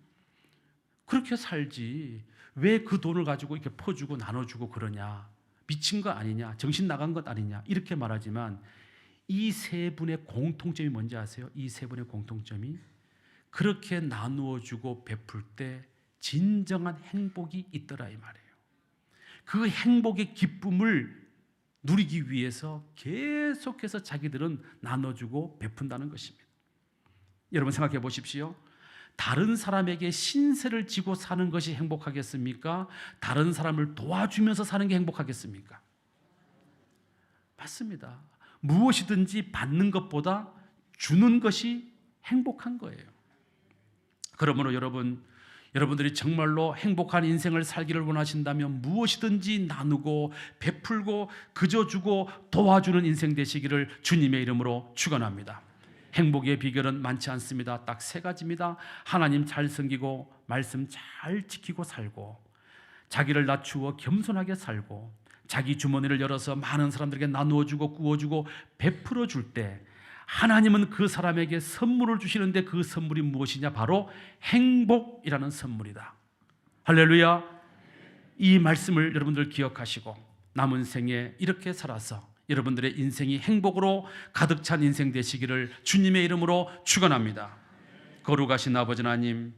그렇게 살지. 왜 그 돈을 가지고 이렇게 퍼주고 나눠주고 그러냐. 미친 거 아니냐. 정신 나간 것 아니냐. 이렇게 말하지만 이 세 분의 공통점이 뭔지 아세요? 이 세 분의 공통점이 그렇게 나누어주고 베풀 때 진정한 행복이 있더라 이 말이에요. 그 행복의 기쁨을 누리기 위해서 계속해서 자기들은 나눠주고 베푼다는 것입니다. 여러분 생각해 보십시오. 다른 사람에게 신세를 지고 사는 것이 행복하겠습니까? 다른 사람을 도와주면서 사는 게 행복하겠습니까? 맞습니다. 무엇이든지 받는 것보다 주는 것이 행복한 거예요. 그러므로 여러분들이 정말로 행복한 인생을 살기를 원하신다면 무엇이든지 나누고 베풀고 그저 주고 도와주는 인생 되시기를 주님의 이름으로 축원합니다. 행복의 비결은 많지 않습니다. 딱 세 가지입니다. 하나님 잘 섬기고 말씀 잘 지키고 살고, 자기를 낮추어 겸손하게 살고, 자기 주머니를 열어서 많은 사람들에게 나누어주고 구워주고 베풀어 줄 때 하나님은 그 사람에게 선물을 주시는데 그 선물이 무엇이냐? 바로 행복이라는 선물이다. 할렐루야. 이 말씀을 여러분들 기억하시고 남은 생에 이렇게 살아서 여러분들의 인생이 행복으로 가득 찬 인생 되시기를 주님의 이름으로 축원합니다. 거룩하신 아버지 하나님,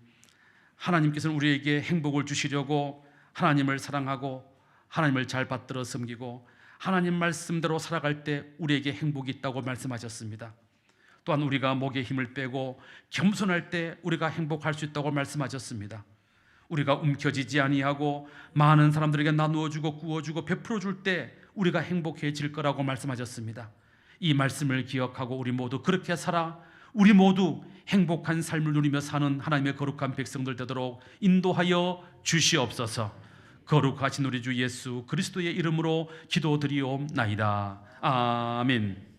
하나님께서는 우리에게 행복을 주시려고 하나님을 사랑하고 하나님을 잘 받들어 섬기고 하나님 말씀대로 살아갈 때 우리에게 행복이 있다고 말씀하셨습니다. 또한 우리가 목에 힘을 빼고 겸손할 때 우리가 행복할 수 있다고 말씀하셨습니다. 우리가 움켜쥐지 아니하고 많은 사람들에게 나누어주고 구워주고 베풀어줄 때 우리가 행복해질 거라고 말씀하셨습니다. 이 말씀을 기억하고 우리 모두 그렇게 살아 우리 모두 행복한 삶을 누리며 사는 하나님의 거룩한 백성들 되도록 인도하여 주시옵소서. 거룩하신 우리 주 예수 그리스도의 이름으로 기도드리옵나이다. 아멘.